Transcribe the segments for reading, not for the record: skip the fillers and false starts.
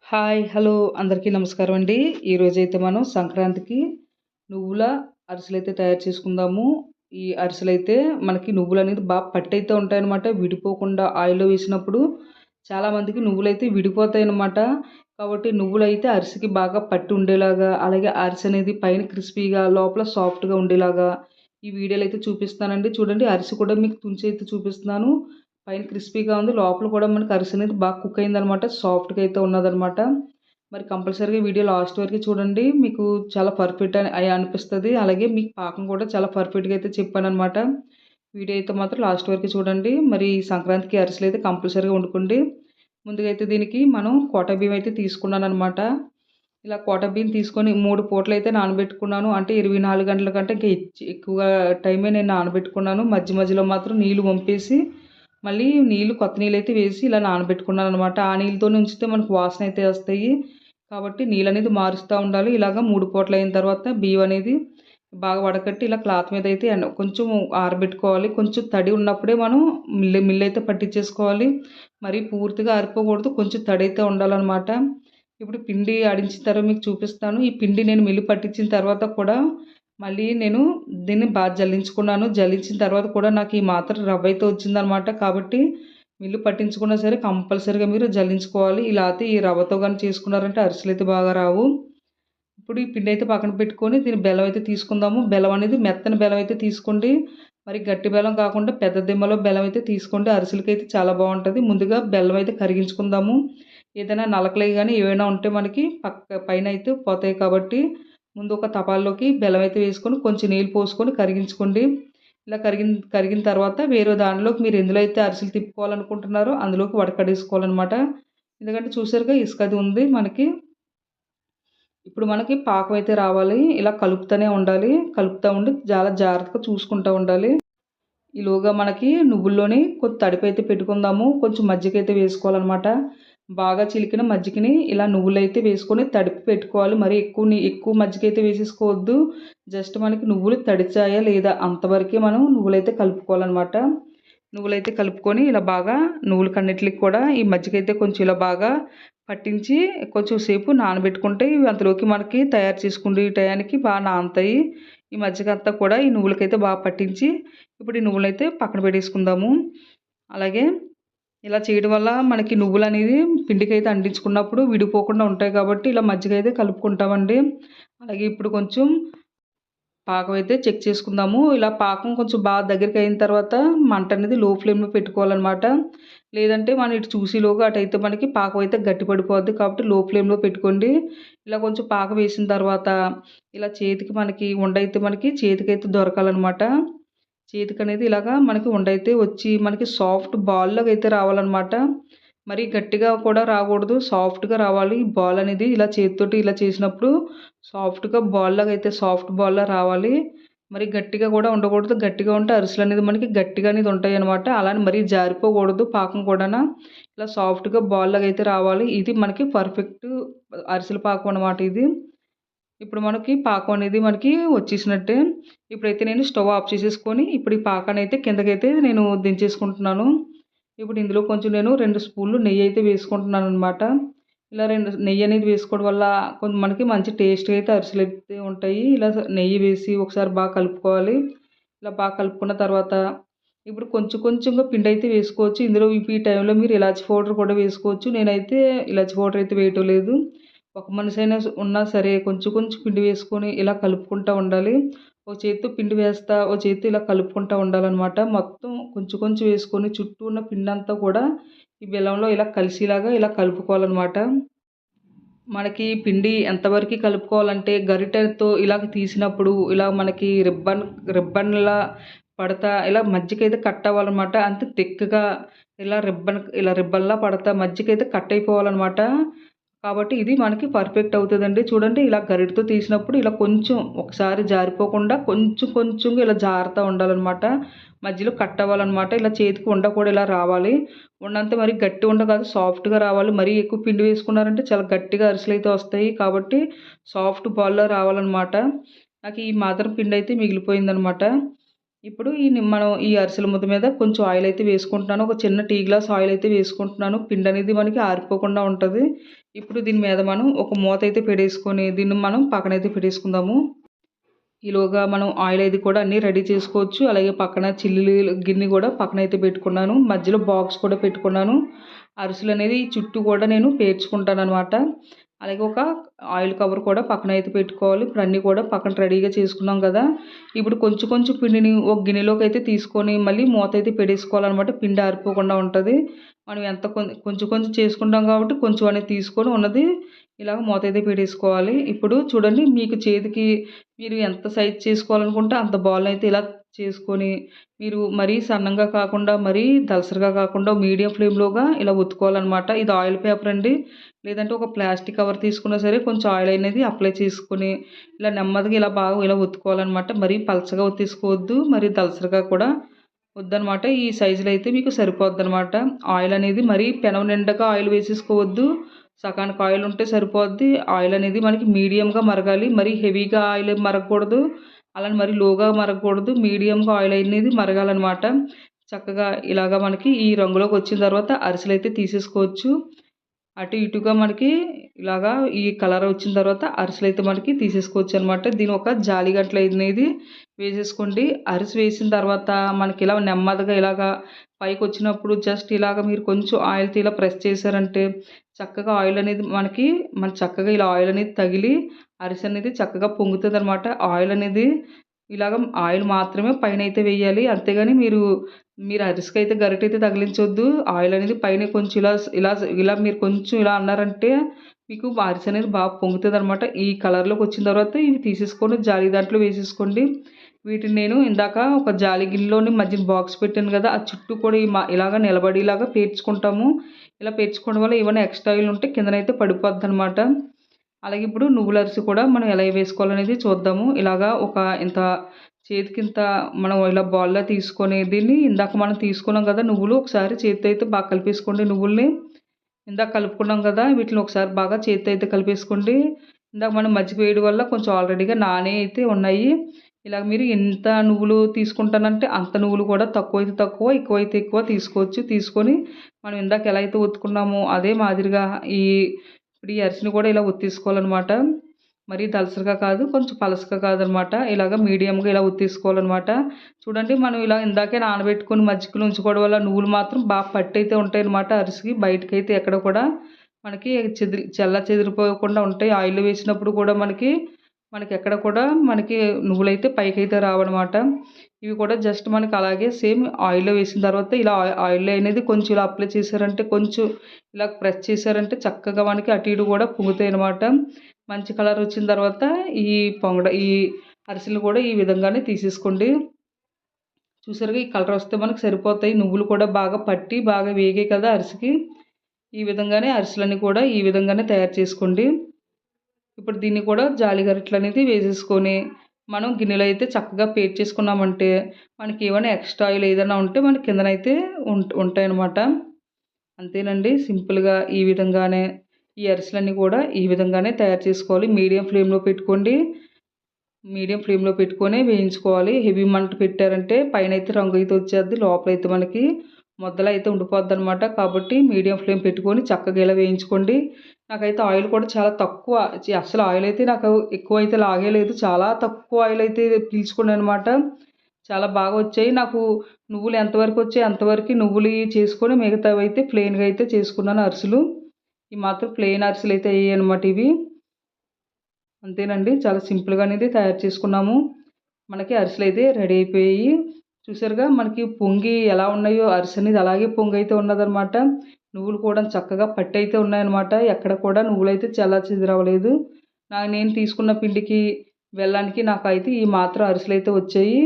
Hi! Hello! అందరికీ నమస్కారం అండి. ఈరోజైతే మనం సంక్రాంతికి నువ్వుల అరిసెలైతే తయారు చేసుకుందాము. ఈ అరిసెలైతే మనకి నువ్వులనేది పట్టయితే ఉంటాయన్నమాట. విడిపోకుండా ఆయిల్‌లో వేసినప్పుడు చాలామందికి నువ్వులైతే విడిపోతాయన్నమాట. కాబట్టి నువ్వులైతే అరిసెకి బాగా పట్టి ఉండేలాగా, అలాగే అరిసె అనేది పైన క్రిస్పీగా, లోపల సాఫ్ట్‌గా ఉండేలాగా ఈ వీడియోలో అయితే చూపిస్తానండి. చూడండి అరిసె కూడా మీకు తుంచి అయితే చూపిస్తున్నాను. పైన క్రిస్పీగా ఉంది. లోపల కూడా మనకి అరిసె అనేది బాగా కుక్ అయిందనమాట. సాఫ్ట్‌గా అయితే ఉన్నదనమాట. మరి కంపల్సరీగా వీడియో లాస్ట్ వరకు చూడండి. మీకు చాలా పర్ఫెక్ట్ అని అనిపిస్తది. అలాగే మీకు పాకం కూడా చాలా పర్ఫెక్ట్‌గా అయితే చెప్పాననమాట. వీడియో అయితే మాత్రం లాస్ట్ వరకు చూడండి. మరి సంక్రాంతికి అరిసెలైతే కంపల్సరీగా వండుకోండి. ముందుగా అయితే దీనికి మనం కోటా బియ్యం అయితే తీసుకున్నాననమాట. ఇలా కోటా బియ్యం తీసుకొని 3 పూటలైతే నానబెట్టుకున్నాను. అంటే 24 గంటల కంటే ఇంకా ఎక్కువగా టైమే నేను నానబెట్టుకున్నాను. మధ్య మధ్యలో మాత్రం నీళ్లు వంపేసి మళ్ళీ కొత్త నీళ్ళైతే వేసి ఇలా నానబెట్టుకున్నాననమాట. ఆ నీళ్ళతోనే ఉంచితే మనకు వాసన అయితే వస్తాయి. కాబట్టి నీళ్ళనేది మారుస్తూ ఉండాలి. ఇలాగ 3 పూటలయిన తర్వాత బియ్యం అనేది బాగా వడకట్టి ఇలా క్లాత్ మీద అయితే కొంచెం ఆరబెట్టుకోవాలి. కొంచెం తడి ఉన్నప్పుడే మనం మిల్లయితే పట్టించేసుకోవాలి. మరీ పూర్తిగా ఆరిపోకూడదు. కొంచెం తడైతే ఉండాలనమాట. ఇప్పుడు పిండి ఆడించిన తర్వాత మీకు చూపిస్తాను. ఈ పిండి నేను మిల్లు పట్టించిన తర్వాత కూడా మళ్ళీ నేను దీన్ని బాగా జల్లించుకున్నాను. జల్లించిన తర్వాత కూడా నాకు ఈ మాత్రం రవ్వయితే వచ్చిందనమాట. కాబట్టి మిల్లు పట్టించుకున్నా సరే కంపల్సరీగా మీరు జల్లించుకోవాలి. ఇలా అయితే ఈ రవ్వతో గాని చేసుకున్నారంటే అరిసెలైతే బాగా రావు. ఇప్పుడు ఈ పిండయితే పక్కన పెట్టుకొని దీని బెల్లం అయితే తీసుకుందాము. బెల్లం అనేది మెత్తని బెల్లం అయితే తీసుకోండి. మరి గట్టి బెల్లం కాకుండా పెద్ద దిమ్మలో బెల్లం అయితే తీసుకోండి. అరిసెలకైతే చాలా బావుంటది. ముందుగా బెల్లం అయితే కరిగించుకుందాము. ఏదైనా నలకలయి గాని ఏవైనా ఉంటే మనకి పైనయితే పోతాయి కాబట్టి ముందు ఒక తపాల్లోకి బెల్లం అయితే వేసుకొని కొంచెం నీళ్ళు పోసుకొని కరిగించుకోండి. ఇలా కరిగిన తర్వాత వేరే దానిలోకి మీరు ఎందులో అయితే అరిసెలు తిప్పుకోవాలనుకుంటున్నారో అందులోకి వడకడేసుకోవాలనమాట. ఎందుకంటే చూసారుగా ఇసుక అది ఉంది మనకి. ఇప్పుడు మనకి పాకం అయితే రావాలి. ఇలా కలుపుతూనే ఉండాలి. కలుపుతూ ఉండి చాలా జాగ్రత్తగా చూసుకుంటూ ఉండాలి. ఈలోగా మనకి నువ్వుల్లోని కొంచెం తడిపైతే పెట్టుకుందాము. కొంచెం మజ్జిగైతే వేసుకోవాలనమాట. బాగా చిలికిన మజ్జిగని ఇలా నువ్వులైతే వేసుకొని తడిపి పెట్టుకోవాలి. మరి ఎక్కువ మజ్జిగైతే వేసేసుకోవద్దు. జస్ట్ మనకి నువ్వులు తడిచాయా లేదా అంతవరకే మనం నువ్వులైతే కలుపుకోవాలనమాట. నువ్వులైతే కలుపుకొని ఇలా బాగా నువ్వులకన్నిటికి కూడా ఈ మజ్జిగైతే కొంచెం ఇలా బాగా పట్టించి కొంచెం సేపు నానబెట్టుకుంటే ఇవి అంతలోకి మనకి తయారు చేసుకునే టయానికి బాగా నానతాయి. ఈ మజ్జిగంతా కూడా ఈ నువ్వులకైతే బాగా పట్టించి ఇప్పుడు ఈ నువ్వులైతే పక్కన పెట్టేసుకుందాము. అలాగే ఇలా చేయడం వల్ల మనకి నువ్వులనేది పిండికైతే అంటించుకున్నప్పుడు విడిపోకుండా ఉంటాయి కాబట్టి ఇలా మజ్జిగ అయితే కలుపుకుంటామండి. అలాగే ఇప్పుడు కొంచెం పాకం అయితే చెక్ చేసుకుందాము. ఇలా పాకం కొంచెం బాగా దగ్గరికి అయిన తర్వాత మంట అనేది లో ఫ్లేమ్‌లో పెట్టుకోవాలనమాట. లేదంటే మనం ఇటు చూసేలోగా అటైతే మనకి పాకం అయితే గట్టి పడిపోద్ది. కాబట్టి లో ఫ్లేమ్‌లో పెట్టుకోండి. ఇలా కొంచెం పాకం వేసిన తర్వాత ఇలా చేతికి మనకి ఉండైతే మనకి చేతికైతే దొరకాలనమాట. చేతికనేది ఇలాగా మనకి ఉండైతే వచ్చి మనకి సాఫ్ట్ బాల్‌లాగా అయితే రావాలనమాట. మరీ గట్టిగా కూడా రాకూడదు. సాఫ్ట్‌గా రావాలి. ఈ బాల్ అనేది ఇలా చేత్తోటి ఇలా చేసినప్పుడు సాఫ్ట్‌గా బాల్‌లాగా అయితే సాఫ్ట్ బాల్‌లా రావాలి. మరి గట్టిగా కూడా ఉండకూడదు. గట్టిగా ఉంటే అరిసెలనేది మనకి గట్టిగా అనేది ఉంటాయనమాట. అలాని మరీ జారిపోకూడదు పాకం కూడాన. ఇలా సాఫ్ట్‌గా బాల్‌లాగా అయితే రావాలి. ఇది మనకి పర్ఫెక్ట్ అరిసెల పాకం అనమాట ఇది. ఇప్పుడు మనకి పాకం అనేది మనకి వచ్చేసినట్టే. ఇప్పుడైతే నేను స్టవ్ ఆఫ్ చేసేసుకొని ఇప్పుడు ఈ పాకానైతే కిందకైతే నేను దించేసుకుంటున్నాను. ఇప్పుడు ఇందులో కొంచెం నేను 2 స్పూన్లు నెయ్యయితే వేసుకుంటున్నాననమాట. ఇలా నెయ్యి అనేది వేసుకోవడం వల్ల కొంచెం మనకి మంచి టేస్ట్‌గా అయితే అరిసెలైతే ఉంటాయి. ఇలా నెయ్యి వేసి ఒకసారి బాగా కలుపుకోవాలి. ఇలా బాగా కలుపుకున్న తర్వాత ఇప్పుడు కొంచెం కొంచెంగా పిండయితే వేసుకోవచ్చు. ఇందులో ఈ టైంలో మీరు ఇలాచీ పౌడర్ కూడా వేసుకోవచ్చు. నేనైతే ఇలాచీ పౌడర్ అయితే వేయటం లేదు. ఒక మనిషైనా ఉన్నా సరే కొంచెం కొంచెం పిండి వేసుకొని ఇలా కలుపుకుంటా ఉండాలి. ఒక చేత్తో పిండి వేస్తా, ఒక చేత్తో ఇలా కలుపుకుంటా ఉండాలనమాట. మొత్తం కొంచెం కొంచెం వేసుకొని చుట్టూ ఉన్న పిండంతా కూడా ఈ బెల్లంలో ఇలా కలిసేలాగా ఇలా కలుపుకోవాలనమాట. మనకి పిండి ఎంతవరకు కలుపుకోవాలంటే గరిటెతో ఇలాగ తీసినప్పుడు ఇలా మనకి రిబ్బన్‌లా పడతా ఇలా మధ్యకైతే కట్ అవ్వాలనమాట. అంతే థిక్‌గా ఇలా రిబ్బన్‌లా పడతా మధ్యకైతే కట్ అయిపోవాలనమాట. కాబట్టి ఇది మనకి పర్ఫెక్ట్ అవుతదండి. చూడండి ఇలా గరిటెతో తీసినప్పుడు ఇలా కొంచెం ఒకసారి జారిపోకుండా కొంచెం కొంచెంగా ఇలా జారుతా ఉండాలనమాట. మధ్యలో కట్ అవ్వాలనమాట. ఇలా చేతికి ఉండ కూడా ఇలా రావాలి. ఉండంతా మరి గట్టి ఉండ కాదు సాఫ్ట్‌గా రావాలి. మరీ ఎక్కువ పిండి వేసుకున్నారంటే చాలా గట్టిగా అరిసెలైతే వస్తాయి. కాబట్టి సాఫ్ట్ బాల్‌లా రావాలనమాట. నాకు ఈ మాత్రం పిండైతే మిగిలిపోయిందనమాట. ఇప్పుడు మనం ఈ అరిసెల ముద్ద మీద కొంచెం ఆయిల్ అయితే వేసుకుంటున్నాను. ఒక చిన్న టీ గ్లాస్ ఆయిల్ అయితే వేసుకుంటున్నాను. పిండి అనేది మనకి ఆరిపోకుండా ఉంటది. ఇప్పుడు దీని మీద మనం ఒక మూత అయితే పెట్టేసుకొని దీన్ని మనం పక్కనైతే పెట్టేసుకుందాము. ఈలోగా మనం ఆయిల్ అది కూడా అన్నీ రెడీ చేసుకోవచ్చు. అలాగే పక్కన చిల్లీలు గిన్నె కూడా పక్కనైతే పెట్టుకున్నాను. మధ్యలో బాక్స్ కూడా పెట్టుకున్నాను. అరిసెలు అనేది చుట్టూ కూడా నేను పేర్చుకుంటాననమాట. అలాగే ఒక ఆయిల్ కవర్ కూడా పక్కన అయితే పెట్టుకోవాలి. ఇప్పుడు అన్నీ కూడా పక్కన రెడీగా చేసుకున్నాం కదా! ఇప్పుడు కొంచెం కొంచెం పిండిని ఒక గిన్నెలోకి అయితే తీసుకొని మళ్ళీ మూత అయితే పెట్టేసుకోవాలనమాట. పిండి ఆరిపోకుండా ఉంటది. మనం ఎంత కొంచెం కొంచెం చేసుకుంటాం కాబట్టి కొంచెం అనేది తీసుకొని ఉన్నది ఇలాగ మూత అయితే పెట్టేసుకోవాలి. ఇప్పుడు చూడండి మీకు చేతికి మీరు ఎంత సైజ్ చేసుకోవాలనుకుంటే అంత బాల్‌నయితే ఇలా చేసుకొని, మీరు మరీ సన్నంగా కాకుండా, మరీ దళసరిగా కాకుండా మీడియం ఫ్లేమ్‌లోగా ఇలా ఒత్తుకోవాలనమాట. ఇది ఆయిల్ పేపర్ అండి. లేదంటే ఒక ప్లాస్టిక్ కవర్ తీసుకున్నా సరే కొంచెం ఆయిల్ అనేది అప్లై చేసుకొని, ఇలా నెమ్మదిగా ఇలా బాగా ఇలా ఒత్తుకోవాలనమాట. మరీ పలచగా ఒత్తేసుకోవద్దు, మరీ దళసరిగా కూడా వద్దనమాట. ఈ సైజులో అయితే మీకు సరిపోద్దనమాట. ఆయిల్ అనేది మరీ పెనం నిండుగా ఆయిల్ వేసేసుకోవద్దు. సగానికి ఆయిల్ ఉంటే సరిపోద్ది. ఆయిల్ అనేది మనకి మీడియంగా మరగాలి. మరీ హెవీగా ఆయిల్ మరగకూడదు. అలానే మరీ లోగా మరగకూడదు. మీడియంగా ఆయిల్ అనేది మరగాలనమాట. చక్కగా ఇలాగ మనకి ఈ రంగులోకి వచ్చిన తర్వాత అరిసెలైతే తీసేసుకోవచ్చు. అటు ఇటుగా మనకి ఇలాగా ఈ కలర్ వచ్చిన తర్వాత అరిసెలైతే మనకి తీసేసుకోవచ్చనమాట. దీని ఒక జాలి గంటలు అనేది వేసేసుకోండి. అరిసె వేసిన తర్వాత మనకి ఇలా నెమ్మదిగా ఇలాగా పైకొచ్చినప్పుడు జస్ట్ ఇలాగ మీరు కొంచెం ఆయిల్‌తో ఇలా ప్రెస్ చేశారంటే చక్కగా ఆయిల్ అనేది చక్కగా ఇలా ఆయిల్ అనేది తగిలి అరిసె అనేది చక్కగా పొంగుతదనమాట. ఆయిల్ అనేది ఇలాగ ఆయిల్ మాత్రమే పైనైతే వేయాలి. అంతేగాని మీరు అరిసెకైతే గరిటైతే తగిలించొద్దు. ఆయిల్ అనేది పైన కొంచెం ఇలా ఇలా మీరు కొంచెం ఇలా అన్నారంటే మీకు అరిసె అనేది బాగా పొంగుతదనమాట. ఈ కలర్‌లోకి వచ్చిన తర్వాత ఇవి తీసేసుకొని జాలి దాంట్లో వేసేసుకోండి. వీటిని నేను ఇందాక ఒక జాలి గిన్నెలోని మధ్యన బాక్స్ పెట్టాను కదా! ఆ చుట్టూ కూడా ఇలాగ నిలబడేలాగా పేర్చుకుంటాము. ఇలా పేర్చుకోవడం వల్ల ఏమైనా ఎక్స్ట్రా ఆయిల్ ఉంటే కిందనైతే పడిపోద్దనమాట. అలాగే ఇప్పుడు నువ్వుల అరిసె కూడా మనం ఎలా వేసుకోవాలనేది చూద్దాము. ఇలాగా ఇంత చేతికింత మనం ఇలా బాల్‌లా తీసుకొని దీన్ని ఇందాక మనం తీసుకున్నాం కదా నువ్వులు ఒకసారి చేత్తో అయితే బాగా కలిపేసుకోండి నువ్వుల్ని. ఇందాక కలుపుకున్నాం కదా! వీటిని ఒకసారి బాగా చేత్తో అయితే కలిపేసుకోండి. ఇందాక మనం మజ్జిగ వేయడం వల్ల కొంచెం ఆల్రెడీగా నాని అయితే ఉన్నాయి. ఇలాగ మీరు ఎంత నువ్వులు తీసుకుంటానంటే అంత నువ్వులు కూడా తక్కువైతే తక్కువ, ఎక్కువైతే ఎక్కువ తీసుకోవచ్చు. తీసుకొని మనం ఇందాక ఎలా అయితే ఒత్తుకున్నామో అదే మాదిరిగా ఇప్పుడు ఈ అరిసెని కూడా ఇలా ఒత్తేసుకోవాలనమాట. మరీ దళసరిగా కాదు, కొంచెం పలచగా కాదనమాట. ఇలాగ మీడియంగా ఇలా ఒత్తేసుకోవాలనమాట. చూడండి మనం ఇలా ఇందాకే నానబెట్టుకొని మజ్జిగలో ఉంచుకోవడం వల్ల నువ్వులు మాత్రం బాగా పట్టయితే ఉంటాయనమాట అరిసెకి. బయటకైతే ఎక్కడ కూడా మనకి చెల్లాచెదిరిపోకుండా ఉంటాయి. ఆయిల్‌లో వేసినప్పుడు కూడా మనకెక్కడ కూడా నువ్వులైతే పైకైతే రావనమాట. ఇవి కూడా జస్ట్ మనకి అలాగే సేమ్ ఆయిల్‌లో వేసిన తర్వాత ఇలా ఆయిల్ అనేది కొంచెం ఇలా అప్లై చేశారంటే కొంచెం ఇలా ప్రెస్ చేశారంటే చక్కగా మనకి అటు ఇటు కూడా పొంగుతాయనమాట. మంచి కలర్ వచ్చిన తర్వాత ఈ ఈ అరిసెలు కూడా ఈ విధంగానే తీసేసుకోండి. చూసారుగా ఈ కలర్ వస్తే మనకు సరిపోతాయి. నువ్వులు కూడా బాగా పట్టి బాగా వేగాయి కదా అరిసెకి. ఈ విధంగానే అరిసెలన్నీ కూడా ఈ విధంగానే తయారు చేసుకోండి. ఇప్పుడు దీన్ని కూడా జాలి గరిటెలు అనేది వేసేసుకొని మనం గిన్నెలో అయితే చక్కగా పేర్చేసుకున్నామంటే మనకి ఏమైనా ఎక్స్ట్రా ఆయిల్ ఏదైనా ఉంటే మన కిందనైతే ఉంటాయన్నమాట. అంతేనండి సింపుల్‌గా ఈ విధంగానే ఈ అరిసెలన్నీ కూడా ఈ విధంగానే తయారు చేసుకోవాలి. మీడియం ఫ్లేమ్‌లో పెట్టుకొనే వేయించుకోవాలి. హెవీ మంట పెట్టారంటే పైనైతే రంగు అయితే వచ్చేద్ది. లోపలైతే మనకి ముద్దలైతే ఉండిపోద్దనమాట. కాబట్టి మీడియం ఫ్లేమ్ పెట్టుకొని చక్కగా ఇలా వేయించుకోండి. నాకైతే ఆయిల్ కూడా చాలా తక్కువ అసలు ఆయిల్ అయితే నాకు ఎక్కువైతే లాగేలేదు. చాలా తక్కువ ఆయిల్ అయితే పీల్చుకున్నాననమాట. చాలా బాగా వచ్చాయి. నాకు నువ్వులు ఎంతవరకు వచ్చాయి అంతవరకు నువ్వులియి చేసుకొని మిగతావైతే ప్లెయిన్‌గా అయితే చేసుకున్నాను అరిసెలు. ఈ మాత్రం ప్లెయిన్ అరిసెలైతే అయ్యాయనమాట ఇవి. అంతేనండి. చాలా సింపుల్‌గా అనేది తయారు చేసుకున్నాము. మనకి అరిసెలైతే రెడీ అయిపోయాయి. చూసారుగా మనకి పొంగి ఎలా ఉన్నాయో అరిసె అనేది అలాగే పొంగైతే ఉన్నదనమాట. నువ్వులు కూడా చక్కగా పట్టయితే ఉన్నాయన్నమాట. ఎక్కడ కూడా నువ్వులైతే చెల్లాచెదరవ్వలేదు. నేను తీసుకున్న పిండికి, బెల్లానికి నాకైతే ఈ మాత్రం అరిసెలైతే వచ్చాయి.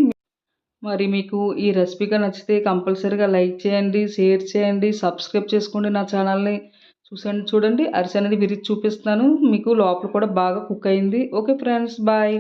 మరి మీకు ఈ రెసిపీగా నచ్చితే కంపల్సరీగా లైక్ చేయండి, షేర్ చేయండి, సబ్స్క్రైబ్ చేసుకోండి నా ఛానల్‌ని. చూడండి అరిసె అనేది విరిచి చూపిస్తున్నాను. మీకు లోపల కూడా బాగా కుక్ అయింది. Okay friends bye.